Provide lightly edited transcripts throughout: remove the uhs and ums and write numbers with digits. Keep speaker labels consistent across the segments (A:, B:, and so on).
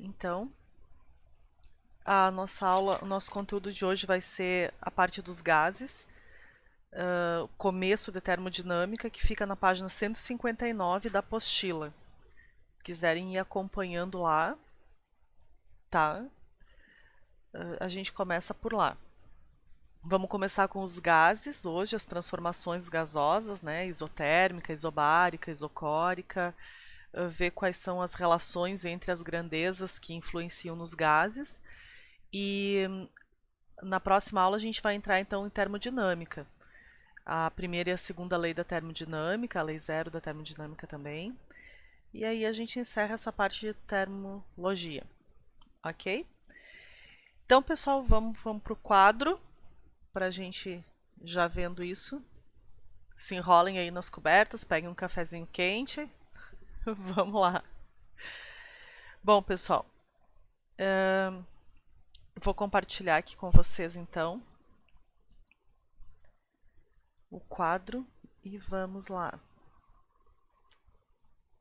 A: Então, a nossa aula, o nosso conteúdo de hoje vai ser a parte dos gases, o começo de termodinâmica, que fica na página 159 da apostila. Se quiserem ir acompanhando lá, tá? A gente começa por lá. Vamos começar com os gases hoje, as transformações gasosas, né? Isotérmica, isobárica, isocórica, ver quais são as relações entre as grandezas que influenciam nos gases. E na próxima aula a gente vai entrar então em termodinâmica. A primeira e a segunda lei da termodinâmica, a lei zero da termodinâmica também. E aí a gente encerra essa parte de termologia, ok? Então, pessoal, vamos para o quadro, para a gente já vendo isso. Se enrolem aí nas cobertas, peguem um cafezinho quente. Vamos lá. Bom, pessoal, vou compartilhar aqui com vocês então o quadro e vamos lá.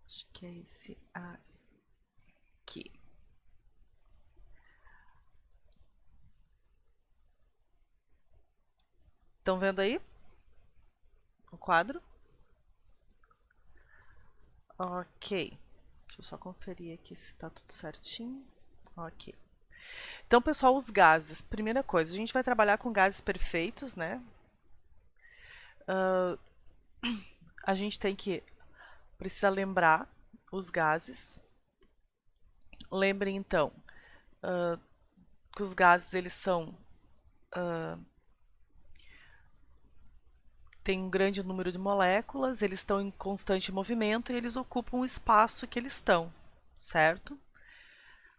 A: Acho que é esse aqui. Estão vendo aí o quadro? Ok. Deixa eu só conferir aqui se está tudo certinho. Ok. Então, pessoal, os gases. Primeira coisa, a gente vai trabalhar com gases perfeitos, né? A gente precisa lembrar os gases. Lembrem, então, que os gases, eles têm um grande número de moléculas, eles estão em constante movimento e eles ocupam o espaço que eles estão, certo?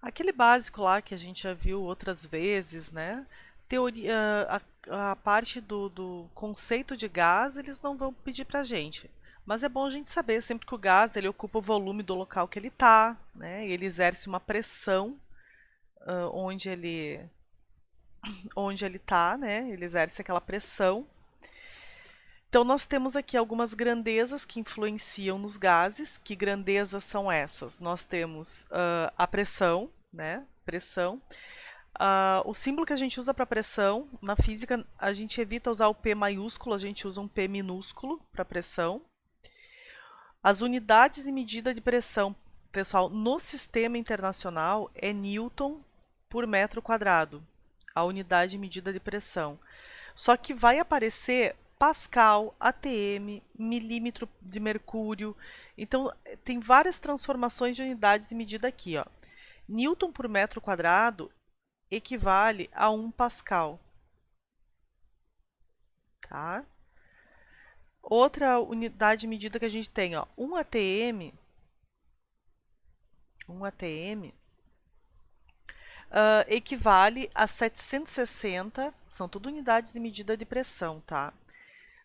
A: Aquele básico lá que a gente já viu outras vezes, né? Teoria, a parte do conceito de gás, eles não vão pedir pra gente. Mas é bom a gente saber sempre que o gás ele ocupa o volume do local que ele está, né? Ele exerce uma pressão onde ele está, né? Ele exerce aquela pressão. Então nós temos aqui algumas grandezas que influenciam nos gases. Que grandezas são essas? Nós temos a pressão, né? Pressão. O símbolo que a gente usa para pressão, na física, a gente evita usar o P maiúsculo, a gente usa um P minúsculo para pressão. As unidades de medida de pressão, pessoal, no sistema internacional é Newton por metro quadrado, a unidade de medida de pressão. Só que vai aparecer Pascal, ATM, milímetro de mercúrio. Então, tem várias transformações de unidades de medida aqui, ó. Newton por metro quadrado equivale a 1 Pascal. Tá? Outra unidade de medida que a gente tem, ó, 1 ATM, 1 ATM equivale a 760, são tudo unidades de medida de pressão, tá?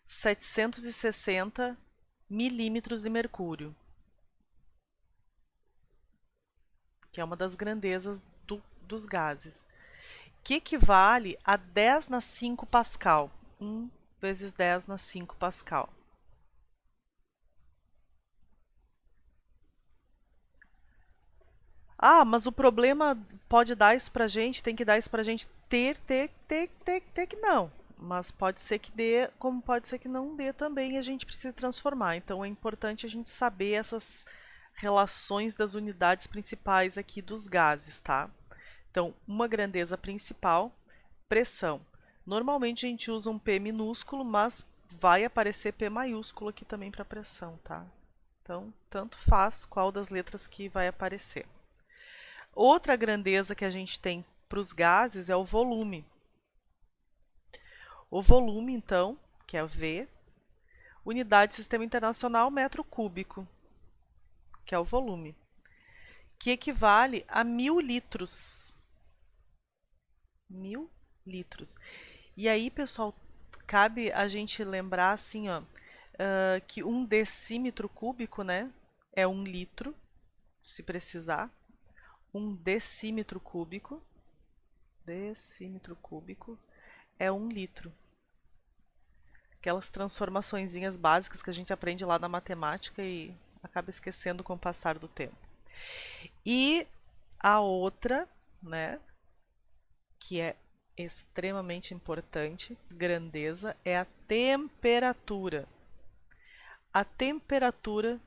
A: 760 milímetros de mercúrio, que é uma das grandezas dos gases, que equivale a 10 na 5 Pascal. 1 vezes 10 na 5 Pascal. Ah, mas o problema pode dar isso pra gente, tem que dar isso pra gente ter que não. Mas pode ser que dê, como pode ser que não dê também, e a gente precisa transformar. Então é importante a gente saber essas relações das unidades principais aqui dos gases, tá? Então, uma grandeza principal, pressão. Normalmente a gente usa um P minúsculo, mas vai aparecer P maiúsculo aqui também para pressão, tá? Então, tanto faz qual das letras que vai aparecer. Outra grandeza que a gente tem para os gases é o volume. O volume, então, que é o V, unidade de sistema internacional metro cúbico, que é o volume, que equivale a 1000 litros. 1000 litros. E aí, pessoal, cabe a gente lembrar assim, ó, que 1 decímetro cúbico, né, é 1 litro, se precisar. 1 decímetro cúbico é 1 litro. Aquelas transformaçõezinhas básicas que a gente aprende lá na matemática e acaba esquecendo com o passar do tempo. E a outra, né, que é extremamente importante, grandeza, é a temperatura. A temperatura,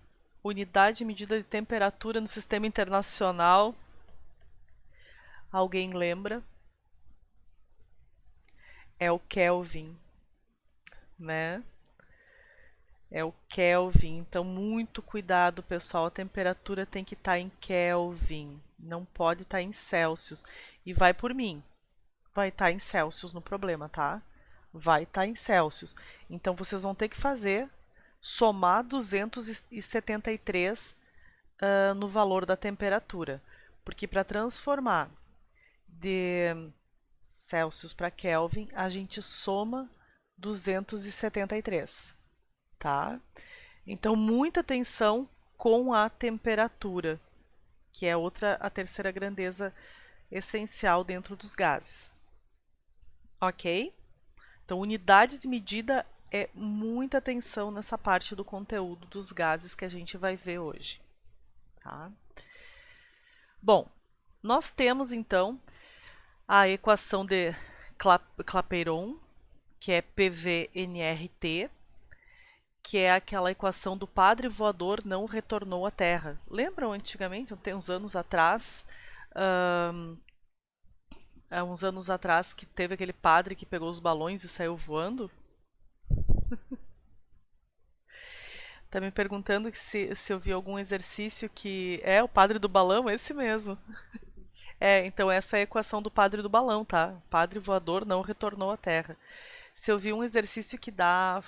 A: unidade de medida de temperatura no sistema internacional, alguém lembra? É o Kelvin, né? É o Kelvin. Então, muito cuidado, pessoal. A temperatura tem que estar em Kelvin, não pode estar em Celsius. E vai por mim, vai estar em Celsius no problema, tá? Vai estar em Celsius. Então, vocês vão ter que fazer, somar 273 no valor da temperatura. Porque para transformar de Celsius para Kelvin, a gente soma 273, tá? Então, muita atenção com a temperatura, que é a terceira grandeza essencial dentro dos gases. Ok? Então, unidades de medida é muita atenção nessa parte do conteúdo dos gases que a gente vai ver hoje. Tá? Bom, nós temos então a equação de Clapeyron, que é PV-nRT, que é aquela equação do padre voador não retornou à Terra. Lembram antigamente, tem uns anos atrás, há uns anos atrás, que teve aquele padre que pegou os balões e saiu voando? Tá me perguntando se eu vi algum exercício que... É, o padre do balão, esse mesmo. É, então essa é a equação do padre do balão, tá? O padre voador não retornou à Terra. Se eu vi um exercício que dá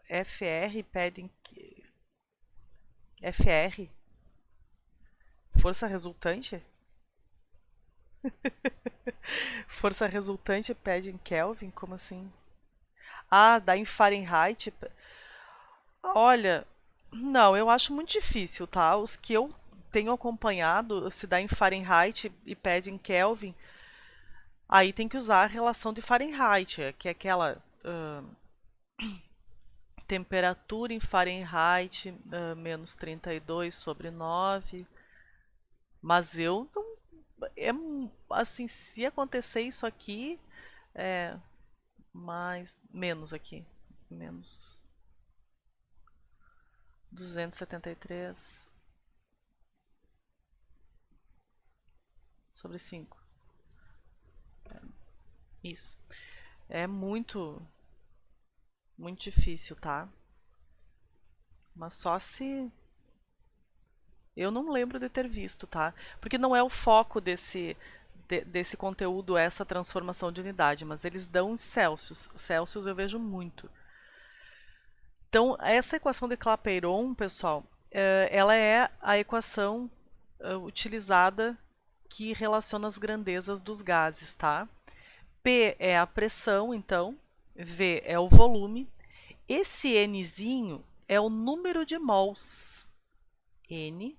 A: FR, FR, força resultante? Força resultante pede em Kelvin? Como assim? Ah, dá em Fahrenheit? Olha, não, eu acho muito difícil, tá? Os que eu tenho acompanhado, se dá em Fahrenheit e pede em Kelvin, aí tem que usar a relação de Fahrenheit, que é aquela temperatura em Fahrenheit, menos 32 sobre 9. Mas eu não. É, assim, se acontecer isso aqui, é mais. Menos aqui. Menos 273 sobre 5. Isso. É muito difícil, tá? Mas só se. Eu não lembro de ter visto, tá? Porque não é o foco desse conteúdo, essa transformação de unidade, mas eles dão em Celsius. Celsius eu vejo muito. Então, essa equação de Clapeyron, pessoal, ela é a equação utilizada que relaciona as grandezas dos gases, tá? P é a pressão, então, V é o volume. Esse Nzinho é o número de mols. N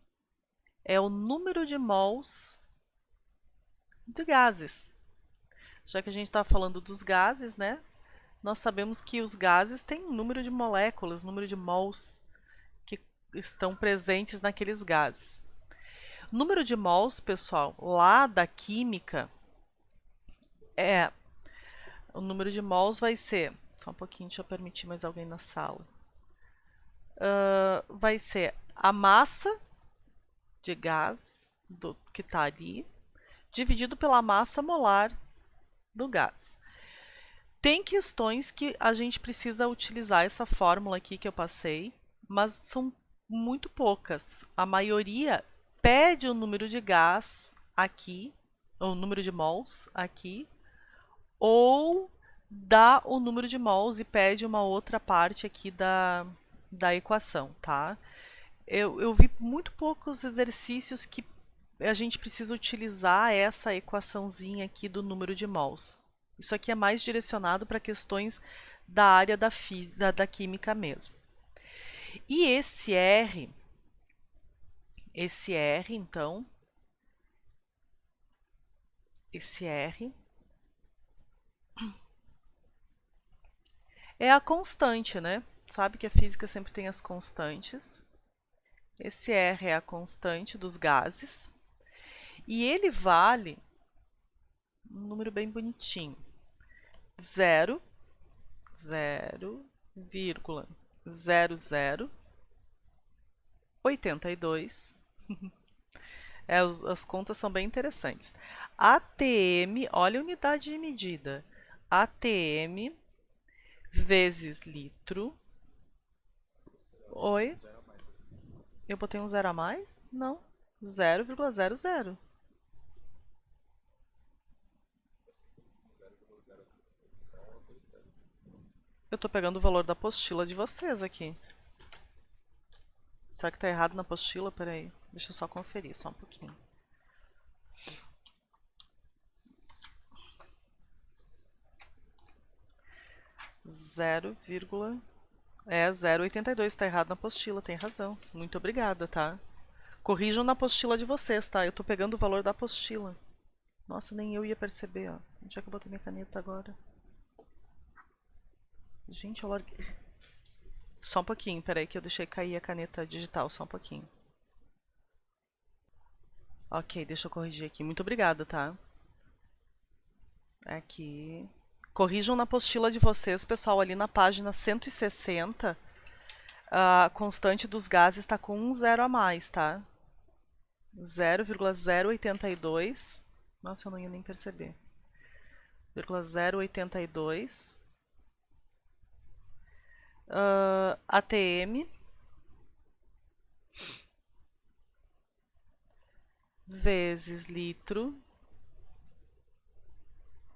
A: é o número de mols de gases. Já que a gente está falando dos gases, né? Nós sabemos que os gases têm um número de moléculas, número de mols que estão presentes naqueles gases. O número de mols, pessoal, lá da química, o número de mols vai ser... Só um pouquinho, deixa eu permitir mais alguém na sala. Vai ser a massa de gás que está ali, dividido pela massa molar do gás. Tem questões que a gente precisa utilizar essa fórmula aqui que eu passei, mas são muito poucas. A maioria pede o número de gás aqui, o número de mols aqui, ou dá o número de mols e pede uma outra parte aqui da equação, tá? Eu vi muito poucos exercícios que a gente precisa utilizar essa equaçãozinha aqui do número de mols. Isso aqui é mais direcionado para questões da área da química mesmo. E esse R, então, esse R é a constante, né? Sabe que a física sempre tem as constantes. Esse R é a constante dos gases. E ele vale um número bem bonitinho. 0, 0,0082. As contas são bem interessantes. ATM, olha a unidade de medida. ATM vezes litro. Oi? Eu botei um zero a mais? Não. 0,00. Eu tô pegando o valor da apostila de vocês aqui. Será que tá errado na apostila? Peraí. Deixa eu só conferir, só um pouquinho. É 0,82, tá errado na apostila, tem razão. Muito obrigada, tá? Corrijam na apostila de vocês, tá? Eu tô pegando o valor da apostila. Nossa, nem eu ia perceber, ó. Onde é que eu botei minha caneta agora? Gente, eu larguei. Só um pouquinho, peraí, que eu deixei cair a caneta digital, só um pouquinho. Ok, deixa eu corrigir aqui. Muito obrigada, tá? Aqui. Corrijam na apostila de vocês, pessoal, ali na página 160. A constante dos gases está com um zero a mais, tá? 0,082. Nossa, eu não ia nem perceber. 0,082. ATM vezes litro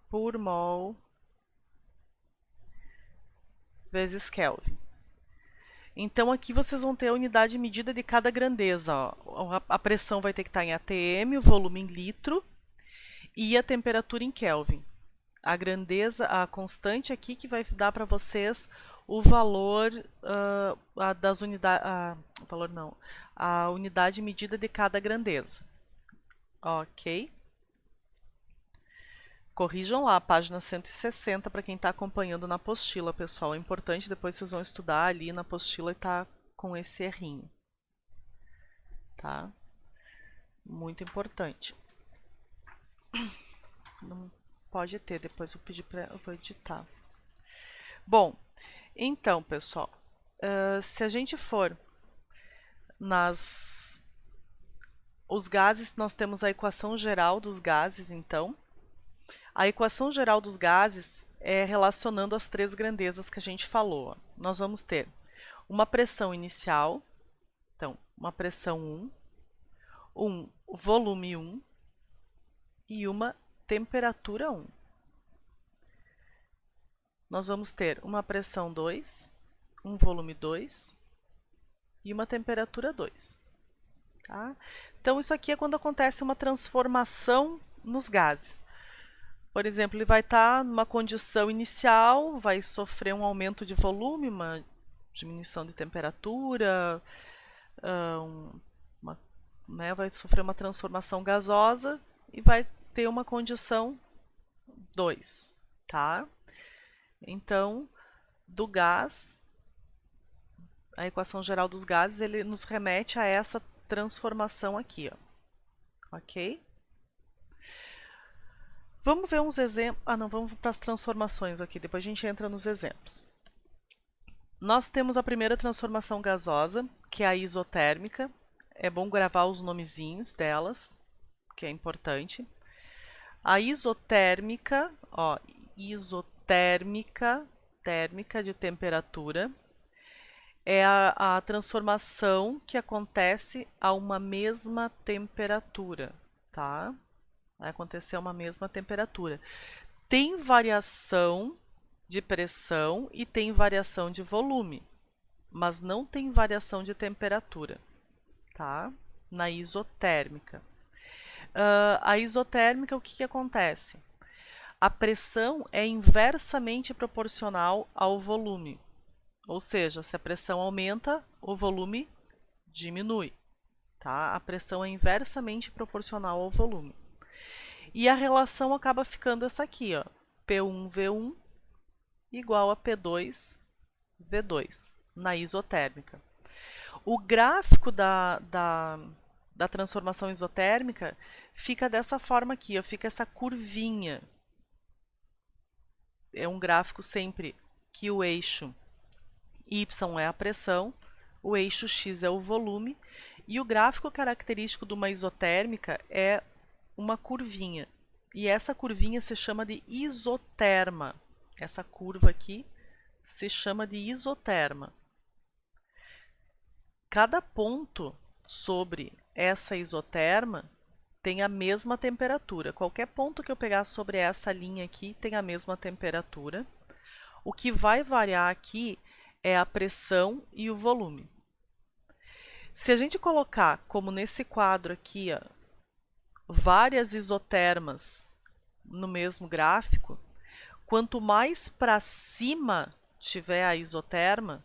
A: por mol vezes Kelvin. Então aqui vocês vão ter a unidade de medida de cada grandeza. Ó. A pressão vai ter que estar em ATM, o volume em litro e a temperatura em Kelvin. A grandeza, a constante aqui que vai dar para vocês o valor das unidades, o valor não, a unidade medida de cada grandeza. Ok? Corrijam lá, página 160 para quem está acompanhando na apostila, pessoal. É importante, depois vocês vão estudar ali na apostila e tá com esse errinho. Tá? Muito importante. Não pode ter, depois eu pedi para eu vou editar. Bom, então, pessoal, se a gente for nas os gases, nós temos a equação geral dos gases, então. A equação geral dos gases é relacionando as três grandezas que a gente falou. Nós vamos ter uma pressão inicial, então, uma pressão 1, um volume 1 e uma temperatura 1. Nós vamos ter uma pressão 2, um volume 2 e uma temperatura 2. Tá? Então, isso aqui é quando acontece uma transformação nos gases. Por exemplo, ele vai estar numa condição inicial, vai sofrer um aumento de volume, uma diminuição de temperatura, vai sofrer uma transformação gasosa e vai ter uma condição 2, tá? Então, do gás, a equação geral dos gases, ele nos remete a essa transformação aqui, ó. Ok? Vamos ver uns exemplos. Não, vamos para as transformações aqui, depois a gente entra nos exemplos. Nós temos a primeira transformação gasosa, que é a isotérmica. É bom gravar os nomezinhos delas, que é importante. A isotérmica, ó, isotérmica, térmica de temperatura, é a transformação que acontece a uma mesma temperatura, tá? Vai acontecer a uma mesma temperatura. Tem variação de pressão e tem variação de volume, mas não tem variação de temperatura, tá? Na isotérmica. A isotérmica, o que acontece? A pressão é inversamente proporcional ao volume. Ou seja, se a pressão aumenta, o volume diminui. Tá? A pressão é inversamente proporcional ao volume. E a relação acaba ficando essa aqui, ó, P1V1 igual a P2V2 na isotérmica. O gráfico da da transformação isotérmica fica dessa forma aqui, ó, fica essa curvinha. É um gráfico sempre que o eixo Y é a pressão, o eixo X é o volume, e o gráfico característico de uma isotérmica é uma curvinha. E essa curvinha se chama de isoterma. Essa curva aqui se chama de isoterma. Cada ponto sobre essa isoterma tem a mesma temperatura. Qualquer ponto que eu pegar sobre essa linha aqui tem a mesma temperatura. O que vai variar aqui é a pressão e o volume. Se a gente colocar, como nesse quadro aqui, ó, várias isotermas no mesmo gráfico, quanto mais para cima tiver a isoterma,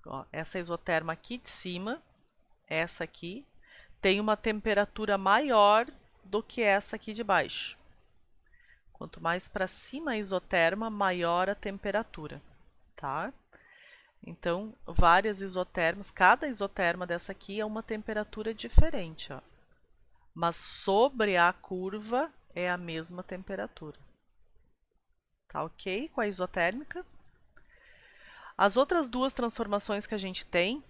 A: ó, essa isoterma aqui de cima, essa aqui, tem uma temperatura maior do que essa aqui de baixo. Quanto mais para cima a isoterma, maior a temperatura, tá? Então, várias isotermas, cada isoterma dessa aqui é uma temperatura diferente, ó. Mas sobre a curva é a mesma temperatura. Tá ok com a isotérmica? As outras duas transformações que a gente tem,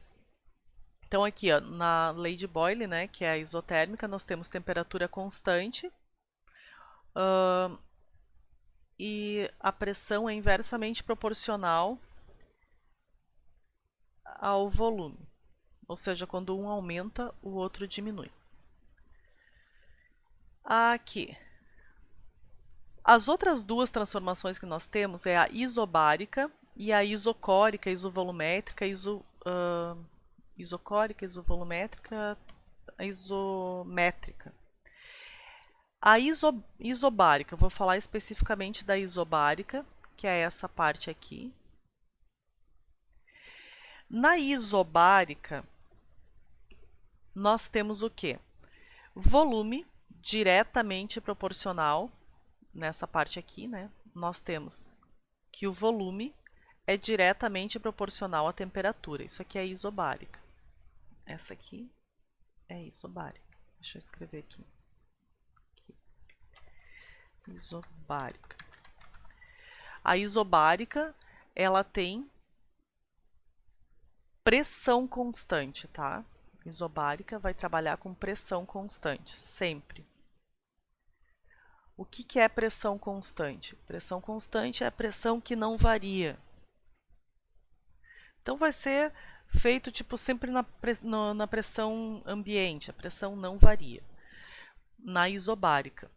A: então aqui ó, na lei de Boyle, né, que é a isotérmica, nós temos temperatura constante e a pressão é inversamente proporcional ao volume. Ou seja, quando um aumenta, o outro diminui. Aqui. As outras duas transformações que nós temos é a isobárica e a isocórica, isovolumétrica, isocórica, isovolumétrica, isométrica. A isobárica, eu vou falar especificamente da isobárica, que é essa parte aqui. Na isobárica, nós temos o quê? Volume diretamente proporcional, nessa parte aqui, né? Nós temos que o volume é diretamente proporcional à temperatura. Isso aqui é isobárica. Essa aqui é isobárica. Deixa eu escrever aqui. Isobárica. A isobárica, ela tem pressão constante, tá? Isobárica vai trabalhar com pressão constante, sempre. O que é pressão constante? Pressão constante é a pressão que não varia. Então vai ser feito tipo sempre na pressão ambiente, a pressão não varia. Na isobárica.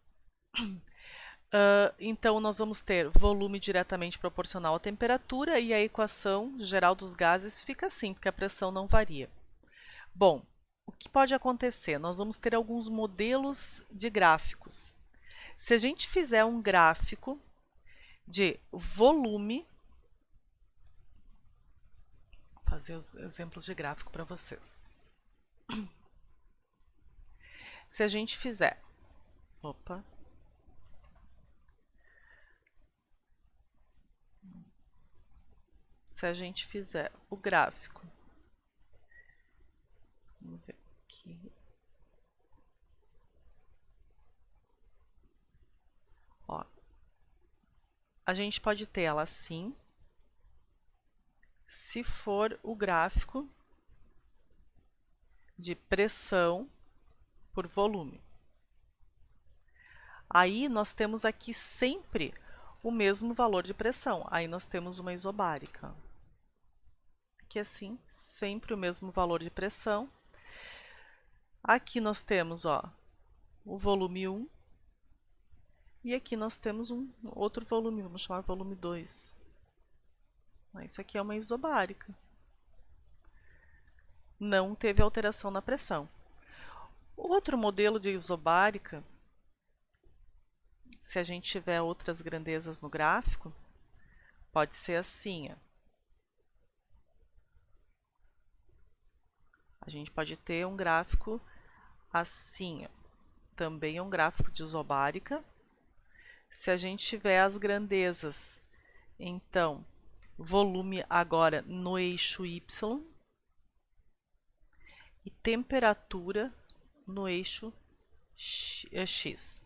A: Então nós vamos ter volume diretamente proporcional à temperatura e a equação geral dos gases fica assim, porque a pressão não varia. Bom, o que pode acontecer? Nós vamos ter alguns modelos de gráficos. Se a gente fizer um gráfico de volume, vou fazer os exemplos de gráfico para vocês. Se a gente fizer, se a gente fizer o gráfico, vamos ver aqui. Ó, a gente pode ter ela assim, se for o gráfico de pressão por volume. Aí nós temos aqui sempre o mesmo valor de pressão. Aí nós temos uma isobárica. Aqui assim, sempre o mesmo valor de pressão. Aqui nós temos ó, o volume 1. E aqui nós temos um outro volume, vamos chamar volume 2. Isso aqui é uma isobárica. Não teve alteração na pressão. Outro modelo de isobárica, se a gente tiver outras grandezas no gráfico, pode ser assim. Ó. A gente pode ter um gráfico assim. Ó. Também é um gráfico de isobárica. Se a gente tiver as grandezas, então, volume agora no eixo Y e temperatura no eixo X.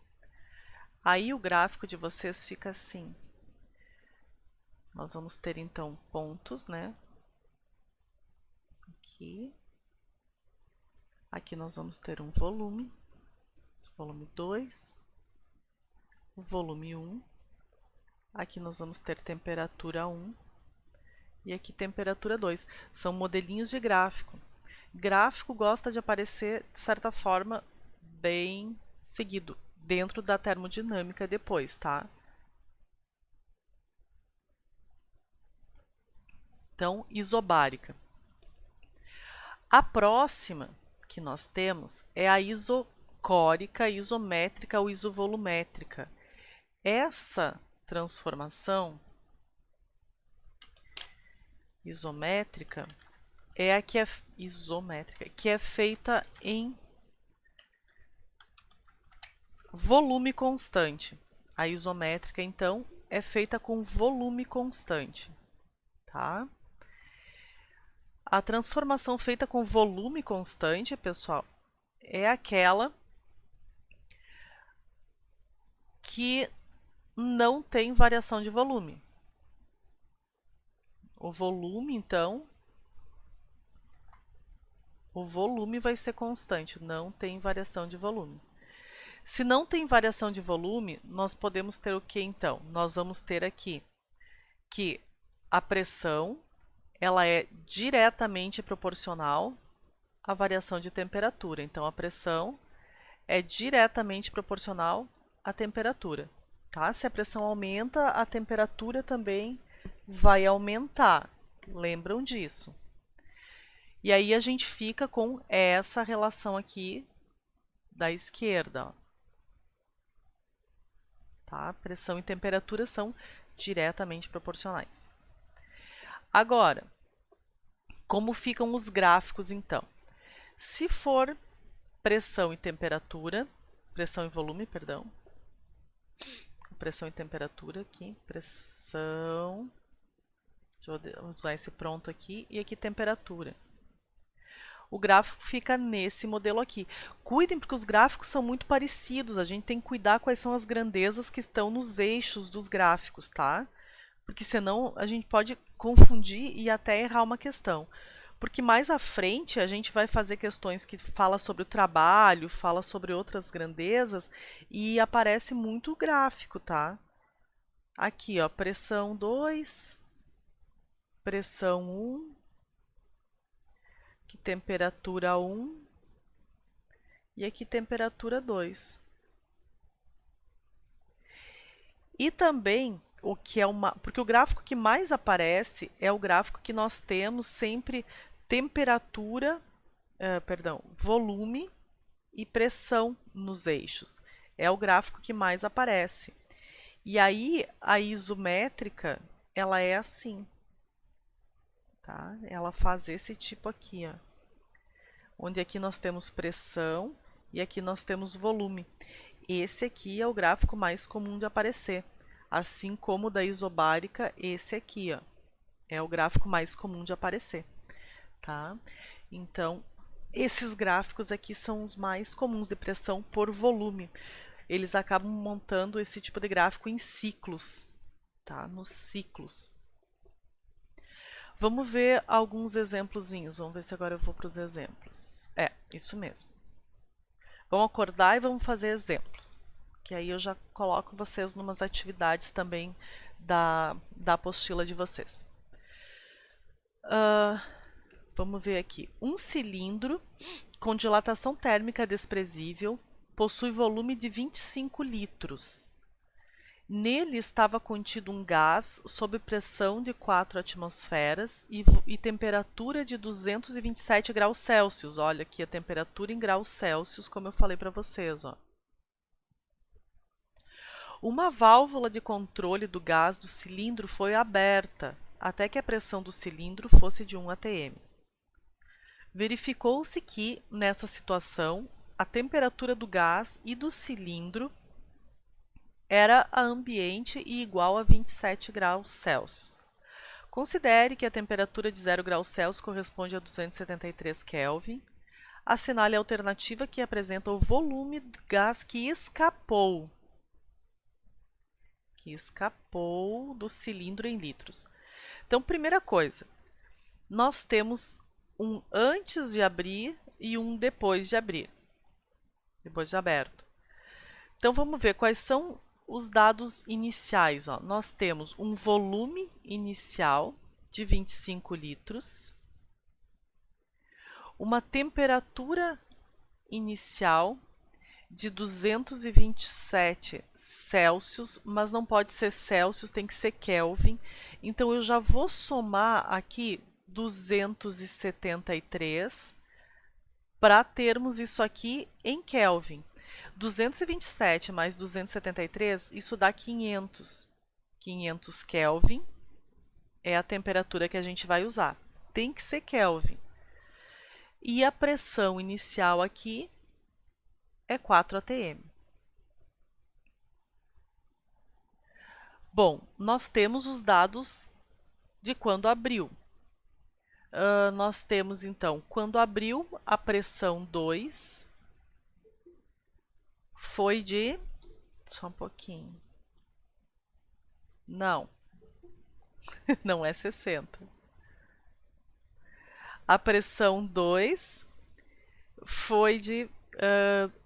A: Aí o gráfico de vocês fica assim. Nós vamos ter então pontos, né? Aqui. Aqui nós vamos ter um volume. Volume 2. Volume 1. Aqui nós vamos ter temperatura 1. E aqui temperatura 2. São modelinhos de gráfico. Gráfico gosta de aparecer, de certa forma, bem seguido, dentro da termodinâmica depois, tá? Então, isobárica. A próxima que nós temos é a isocórica, isométrica ou isovolumétrica. Essa transformação isométrica é a que é isométrica, que é feita em volume constante. A isométrica, então, é feita com volume constante, tá? A transformação feita com volume constante, pessoal, é aquela que não tem variação de volume. O volume, então, o volume vai ser constante, não tem variação de volume. Se não tem variação de volume, nós podemos ter o que então? Nós vamos ter aqui que a pressão ela é diretamente proporcional à variação de temperatura. Então, a pressão é diretamente proporcional à temperatura. Tá? Se a pressão aumenta, a temperatura também vai aumentar. Lembram disso? E aí a gente fica com essa relação aqui da esquerda. Ó. Tá? Pressão e temperatura são diretamente proporcionais. Agora, como ficam os gráficos então? Se for pressão e temperatura, pressão e volume, perdão. Pressão e temperatura aqui, pressão. Deixa eu usar esse pronto aqui e aqui temperatura. O gráfico fica nesse modelo aqui. Cuidem porque os gráficos são muito parecidos, a gente tem que cuidar quais são as grandezas que estão nos eixos dos gráficos, tá? Porque senão a gente pode confundir e até errar uma questão. Porque mais à frente a gente vai fazer questões que fala sobre o trabalho, fala sobre outras grandezas e aparece muito gráfico, tá? Aqui, ó, pressão 2, pressão 1, aqui temperatura 1 e aqui temperatura 2. E também o que é uma, porque o gráfico que mais aparece é o gráfico que nós temos sempre temperatura, volume e pressão nos eixos. É o gráfico que mais aparece. E aí a isométrica, ela é assim. Tá? Ela faz esse tipo aqui, ó. Onde aqui nós temos pressão e aqui nós temos volume. Esse aqui é o gráfico mais comum de aparecer. Assim como o da isobárica, esse aqui, ó, é o gráfico mais comum de aparecer. Tá? Então, esses gráficos aqui são os mais comuns de pressão por volume. Eles acabam montando esse tipo de gráfico em ciclos, tá? Nos ciclos. Vamos ver alguns exemplozinhos. Vamos ver se agora eu vou para os exemplos. É, isso mesmo. Vamos acordar e vamos fazer exemplos. Que aí eu já coloco vocês numas atividades também da apostila de vocês. Vamos ver aqui. Um cilindro com dilatação térmica desprezível possui volume de 25 litros. Nele estava contido um gás sob pressão de 4 atmosferas e temperatura de 227 graus Celsius. Olha aqui a temperatura em graus Celsius, como eu falei para vocês. Ó. Uma válvula de controle do gás do cilindro foi aberta até que a pressão do cilindro fosse de 1 atm. Verificou-se que, nessa situação, a temperatura do gás e do cilindro era a ambiente e igual a 27 graus Celsius. Considere que a temperatura de 0 graus Celsius corresponde a 273 Kelvin, Assinale a alternativa que apresenta o volume de gás que escapou do cilindro em litros. Então, primeira coisa, nós temos um antes de abrir e um depois de abrir, depois de aberto. Então, vamos ver quais são os dados iniciais. Ó. Nós temos um volume inicial de 25 litros, uma temperatura inicial de 227 Celsius, mas não pode ser Celsius, tem que ser Kelvin. Então eu já vou somar aqui 273 para termos isso aqui em Kelvin. 227 mais 273, isso dá 500. 500 Kelvin é a temperatura que a gente vai usar. Tem que ser Kelvin. E a pressão inicial aqui é 4 atm. Bom, nós temos os dados de quando abriu. Nós temos então, quando abriu, a pressão 2 foi de... Só um pouquinho. Não, não é 60. A pressão 2 foi de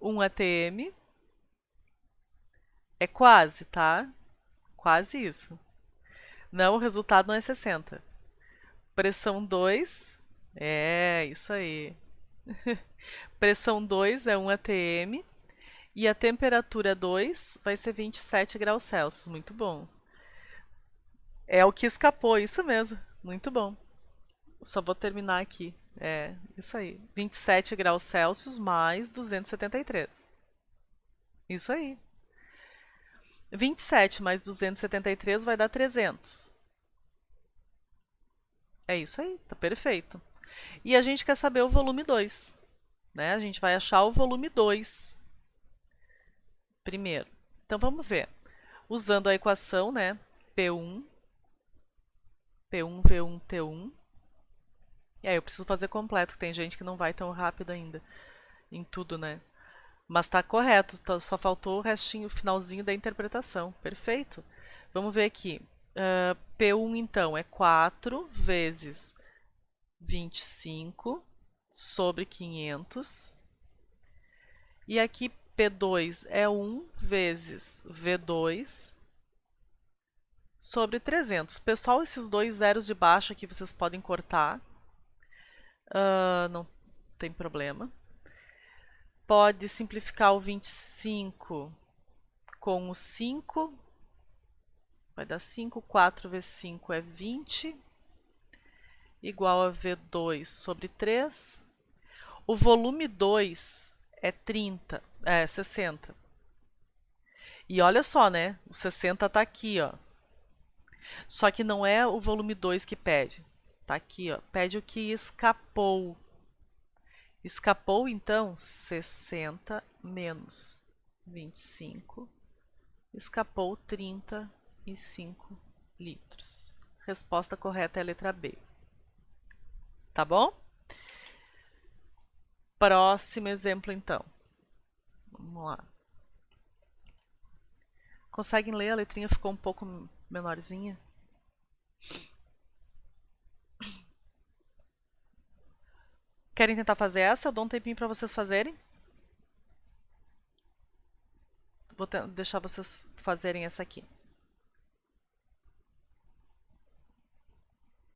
A: 1 atm. É quase, tá? Quase isso. Não, o resultado não é 60. Pressão 2, é isso aí. Pressão 2 é 1 atm e a temperatura 2 vai ser 27 graus Celsius. Muito bom. É o que escapou, isso mesmo. Muito bom. Só vou terminar aqui. É, isso aí. 27 graus Celsius mais 273. Isso aí. 27 mais 273 vai dar 300. É isso aí, tá perfeito. E a gente quer saber o volume 2. Né? A gente vai achar o volume 2 primeiro. Então vamos ver. Usando a equação, né? P1, P1, V1, T1. E aí eu preciso fazer completo, tem gente que não vai tão rápido ainda em tudo, né? Mas tá correto, só faltou o restinho, o finalzinho da interpretação. Perfeito. Vamos ver aqui. P1 então é 4 vezes 25 sobre 500. E aqui P2 é 1 vezes V2 sobre 300. Pessoal, esses dois zeros de baixo aqui vocês podem cortar. Não tem problema. Pode simplificar o 25 com o 5. Vai dar 5. 4 vezes 5 é 20. Igual a V2 sobre 3. O volume 2 é 60. E olha só, né? O 60 tá aqui, ó. Só que não é o volume 2 que pede. Tá aqui, ó. Pede o que escapou. Escapou, então, 60 menos 25. Escapou 35 litros. Resposta correta é a letra B. Tá bom? Próximo exemplo, então. Vamos lá. Conseguem ler? A letrinha ficou um pouco menorzinha. Querem tentar fazer essa? Eu dou um tempinho para vocês fazerem. Vou deixar vocês fazerem essa aqui.